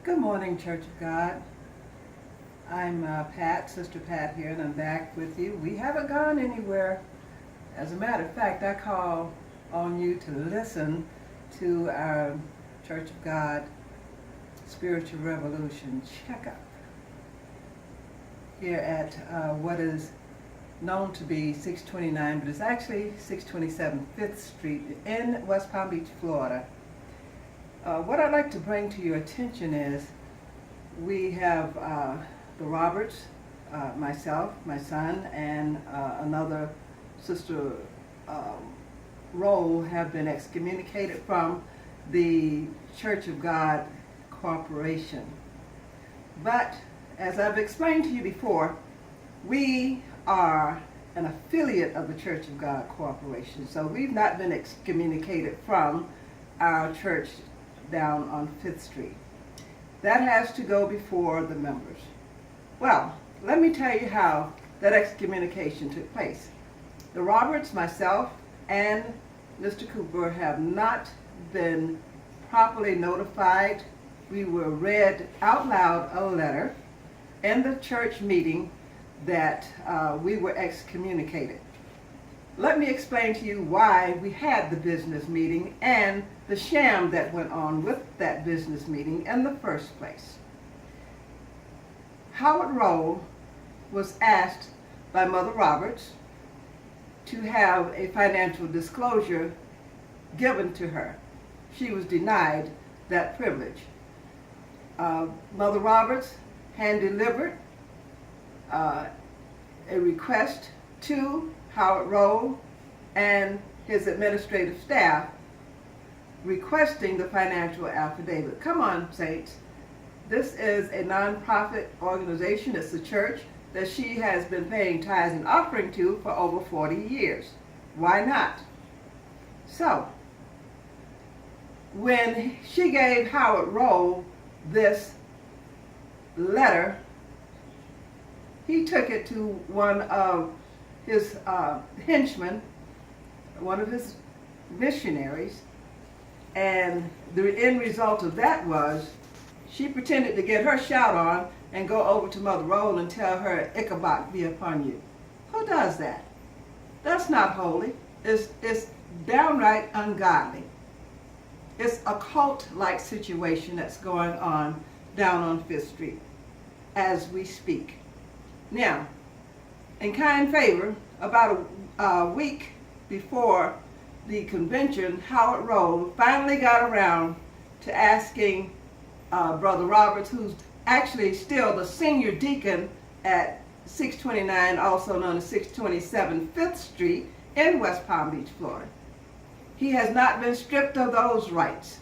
Good morning, Church of God. I'm Pat, Sister Pat here, and I'm back with you. We haven't gone anywhere. As a matter of fact, I call on you to listen to our Church of God Spiritual Revolution checkup here at what is known to be 629, but it's actually 627 5th Street in West Palm Beach, Florida. What I'd like to bring to your attention is we have the Roberts, myself, my son, and another sister Roll have been excommunicated from the Church of God Corporation. But as I've explained to you before, we are an affiliate of the Church of God Corporation. So we've not been excommunicated from our church down on 5th Street. That has to go before the members. Well, let me tell you how that excommunication took place. The Roberts, myself, and Mr. Cooper have not been properly notified. We were read out loud a letter in the church meeting that we were excommunicated. Let me explain to you why we had the business meeting and the sham that went on with that business meeting in the first place. Howard Roll was asked by Mother Roberts to have a financial disclosure given to her. She was denied that privilege. Mother Roberts hand-delivered a request to Howard Roll and his administrative staff requesting the financial affidavit. Come on, saints. This is a nonprofit organization. It's a church that she has been paying tithes and offering to for over 40 years. Why not? So, when she gave Howard Roll this letter, he took it to one of his henchmen, one of his missionaries, and the end result of that was she pretended to get her shout on and go over to Mother Roll and tell her, Ichabod be upon you. Who does that? That's not holy. It's downright ungodly. It's a cult-like situation that's going on down on 5th Street as we speak. Now, in kind favor, about a week before the convention, Howard Roll finally got around to asking Brother Roberts, who's actually still the senior deacon at 629, also known as 627 5th Street in West Palm Beach, Florida. He has not been stripped of those rights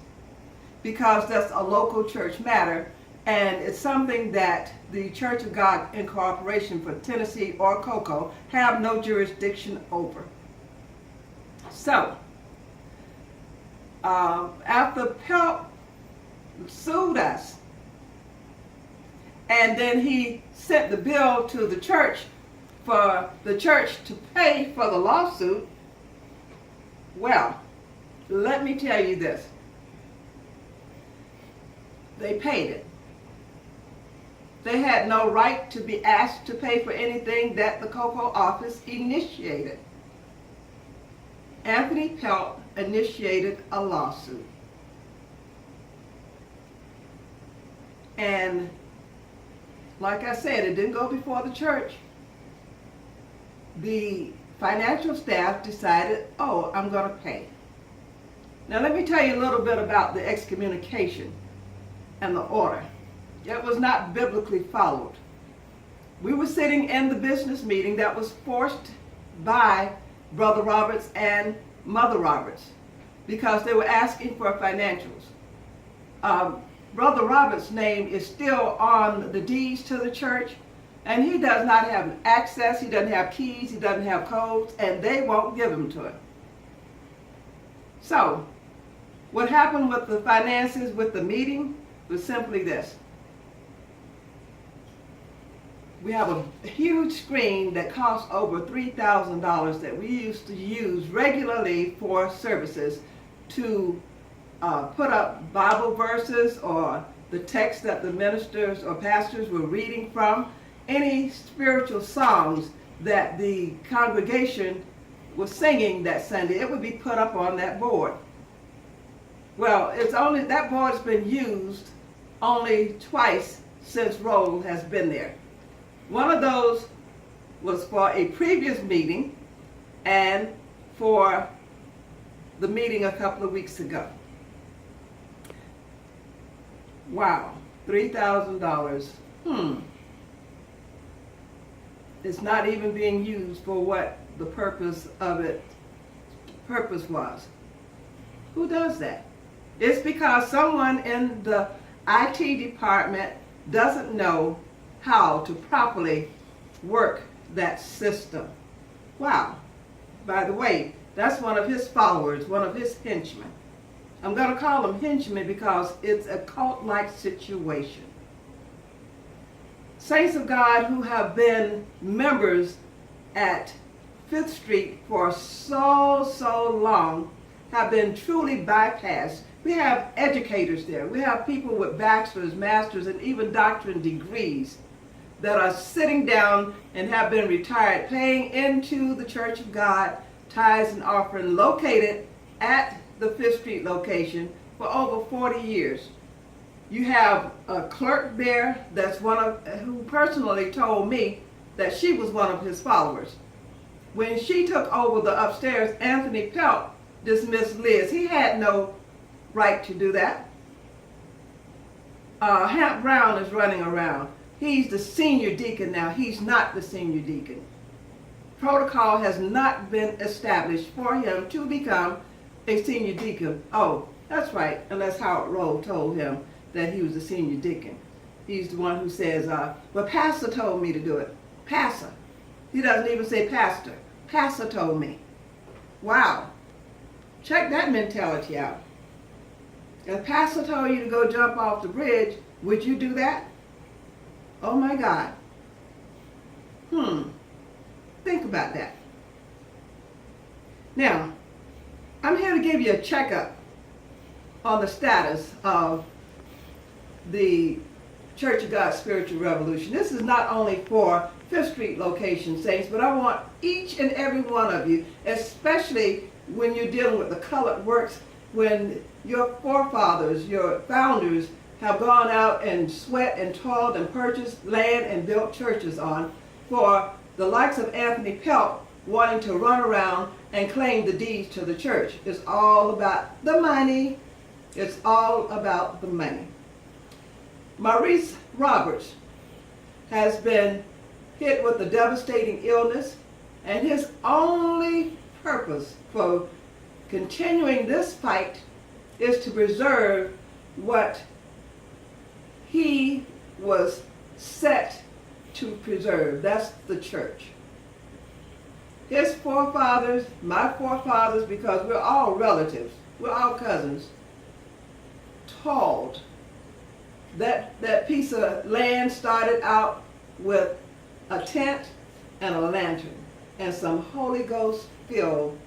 because that's a local church matter, and it's something that the Church of God Incorporation for Tennessee or Cocoa have no jurisdiction over. So, after Pelt sued us, and then he sent the bill to the church for the church to pay for the lawsuit, well, let me tell you this. They paid it. They had no right to be asked to pay for anything that the Cocoa office initiated. Anthony Pelt initiated a lawsuit. And like I said, it didn't go before the church. The financial staff decided, oh, I'm going to pay. Now let me tell you a little bit about the excommunication and the order. It was not biblically followed. We were sitting in the business meeting that was forced by Brother Roberts and Mother Roberts because they were asking for financials. Brother Roberts' name is still on the deeds to the church, and he does not have access, he doesn't have keys, he doesn't have codes, and they won't give them to him. So, what happened with the finances with the meeting was simply this. We have a huge screen that costs over $3,000 that we used to use regularly for services to put up Bible verses or the text that the ministers or pastors were reading from, any spiritual songs that the congregation was singing that Sunday, it would be put up on that board. Well, that board's been used only twice since Roll has been there. One of those was for a previous meeting and for the meeting a couple of weeks ago. Wow, $3,000. It's not even being used for what the purpose was. Who does that? It's because someone in the IT department doesn't know how to properly work that system. Wow. By the way, that's one of his followers, one of his henchmen. I'm going to call them henchmen because it's a cult-like situation. Saints of God who have been members at 5th Street for so long have been truly bypassed. We have educators there. We have people with bachelor's, master's, and even doctorate degrees that are sitting down and have been retired, paying into the Church of God tithes and offering, located at the 5th Street location for over 40 years. You have a clerk there that's who personally told me that she was one of his followers. When she took over the upstairs, Anthony Pelt dismissed Liz. He had no right to do that. Hamp Brown is running around. He's the senior deacon now. He's not the senior deacon. Protocol has not been established for him to become a senior deacon. Oh, that's right, unless Howard Roll told him that he was a senior deacon. He's the one who says, well, pastor told me to do it. Pastor. He doesn't even say pastor. Pastor told me. Wow. Check that mentality out. If pastor told you to go jump off the bridge, would you do that? Oh my God. Think about that. Now, I'm here to give you a checkup on the status of the Church of God Spiritual Revolution. This is not only for 5th Street location, saints, but I want each and every one of you, especially when you're dealing with the colored works, when your forefathers, your founders, have gone out and sweat and toiled and purchased land and built churches on, for the likes of Anthony Pelt wanting to run around and claim the deeds to the church. It's all about the money. It's all about the money. Maurice Roberts has been hit with a devastating illness, and his only purpose for continuing this fight is to preserve what he was set to preserve. That's the church. His forefathers, my forefathers, because we're all relatives, we're all cousins, toiled. That piece of land started out with a tent and a lantern and some Holy Ghost filled,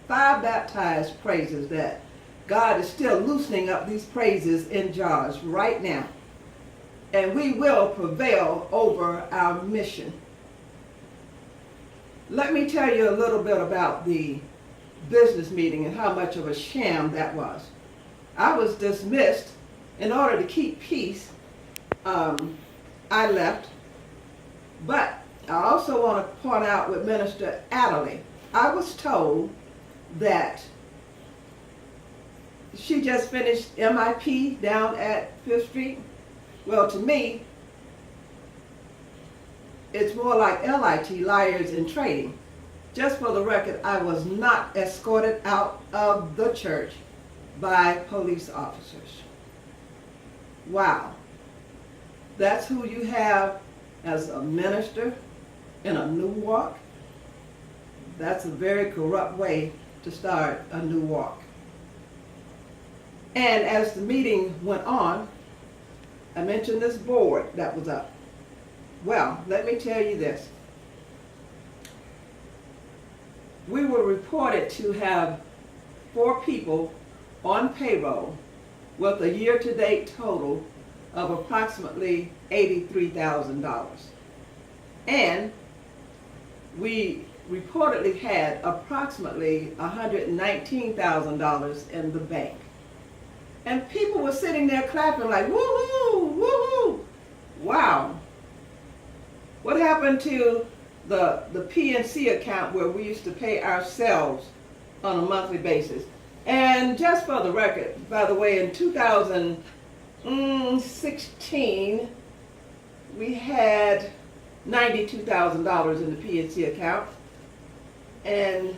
fire baptized praises that God is still loosening up these praises in jars right now. And we will prevail over our mission. Let me tell you a little bit about the business meeting and how much of a sham that was. I was dismissed. In order to keep peace, I left. But I also want to point out with Minister Adderley, I was told that she just finished MIP down at 5th Street. Well, to me, it's more like LIT, liars in training. Just for the record, I was not escorted out of the church by police officers. Wow. That's who you have as a minister in a new walk. That's a very corrupt way to start a new walk. And as the meeting went on, I mentioned this board that was up. Well, let me tell you this. We were reported to have 4 people on payroll with a year-to-date total of approximately $83,000. And we reportedly had approximately $119,000 in the bank. And people were sitting there clapping like, woohoo, woohoo, wow. What happened to the PNC account where we used to pay ourselves on a monthly basis? And just for the record, by the way, in 2016, we had $92,000 in the PNC account. And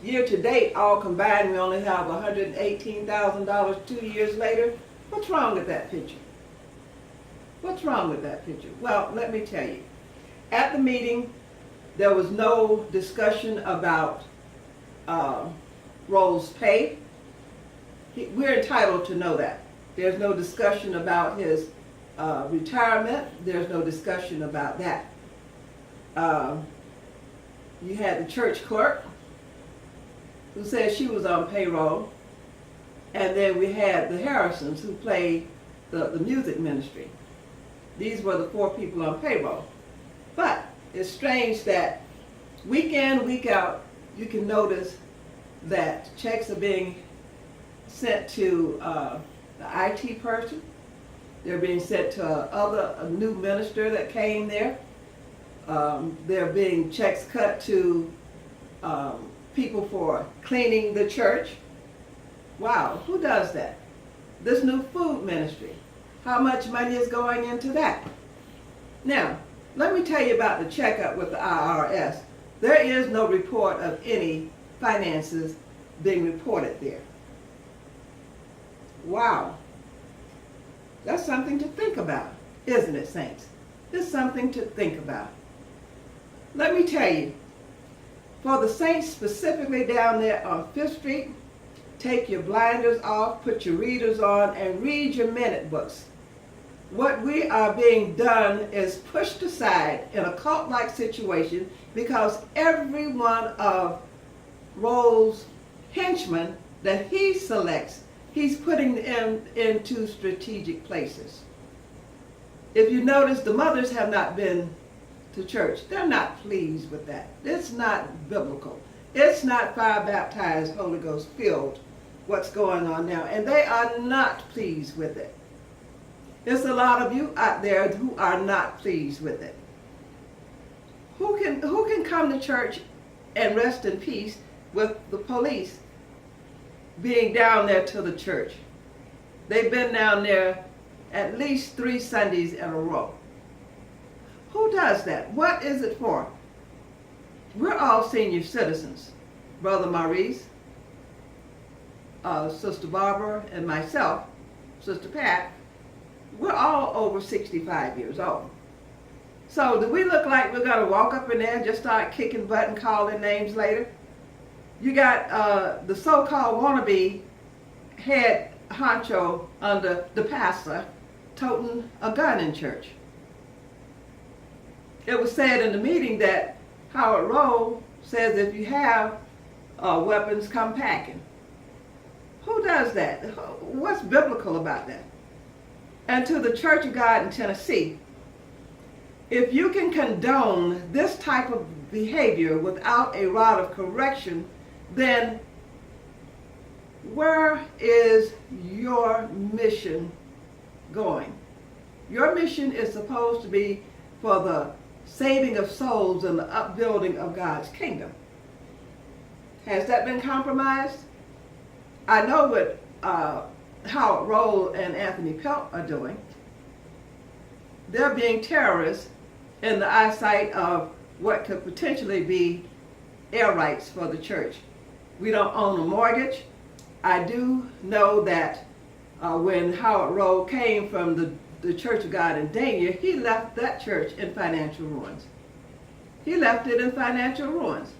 year to date, all combined, we only have $118,000 2 years later. What's wrong with that picture? What's wrong with that picture? Well, let me tell you. At the meeting, there was no discussion about Roll's pay. We're entitled to know that. There's no discussion about his retirement. There's no discussion about that. You had the church clerk who said she was on payroll, and then we had the Harrisons who played the music ministry. These were the 4 people on payroll. But it's strange that week in, week out, you can notice that checks are being sent to the IT person. They're being sent to a new minister that came there. There are being checks cut to people for cleaning the church. Wow, who does that? This new food ministry. How much money is going into that? Now, let me tell you about the checkup with the IRS. There is no report of any finances being reported there. Wow. That's something to think about, isn't it, saints? It's something to think about. Let me tell you, for the saints specifically down there on 5th Street, take your blinders off, put your readers on, and read your minute books. What we are being done is pushed aside in a cult-like situation because every one of Roll's henchmen that he selects, he's putting them into strategic places. If you notice, the mothers have not been to church. They're not pleased with that. It's not biblical. It's not fire baptized, Holy Ghost filled, what's going on now. And they are not pleased with it. There's a lot of you out there who are not pleased with it. Who can come to church and rest in peace with the police being down there to the church? They've been down there at least 3 Sundays in a row. Who does that? What is it for? We're all senior citizens. Brother Maurice, Sister Barbara, and myself, Sister Pat, we're all over 65 years old. So do we look like we're going to walk up in there and just start kicking butt and calling names later? You got the so-called wannabe head honcho under the pastor toting a gun in church. It was said in the meeting that Howard Roll says if you have weapons, come packing. Who does that? What's biblical about that? And to the Church of God in Tennessee, if you can condone this type of behavior without a rod of correction, then where is your mission going? Your mission is supposed to be for the saving of souls and the upbuilding of God's kingdom. Has that been compromised? I know what Howard Roll and Anthony Pelt are doing. They're being terrorists in the eyesight of what could potentially be air rights for the church. We don't own a mortgage. I do know that when Howard Roll came from the Church of God in Dania, he left that church in financial ruins. He left it in financial ruins.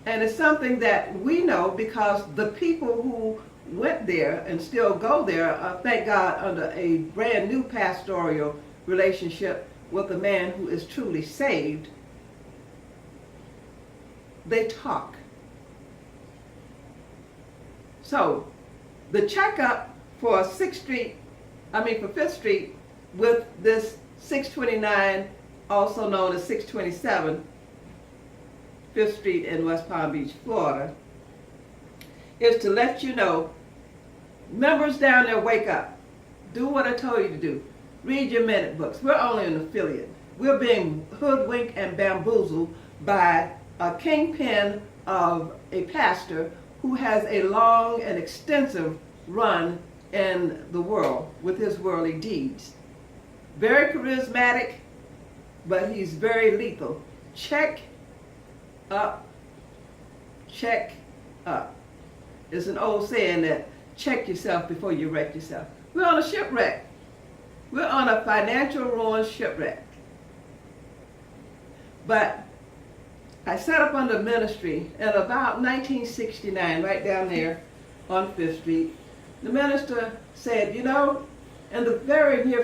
And it's something that we know because the people who went there and still go there, thank God, under a brand new pastoral relationship with a man who is truly saved, they talk. So, The checkup for 5th Street with this 629, also known as 627, 5th Street in West Palm Beach, Florida, is to let you know, members down there, wake up. Do what I told you to do. Read your minute books. We're only an affiliate. We're being hoodwinked and bamboozled by a kingpin of a pastor who has a long and extensive run in the world with his worldly deeds. Very charismatic, but he's very lethal. Check up, check up. It's an old saying that check yourself before you wreck yourself. We're on a shipwreck. We're on a financial ruin shipwreck. But I set up under ministry in about 1969, right down there on 5th Street. The minister said, you know, in the very near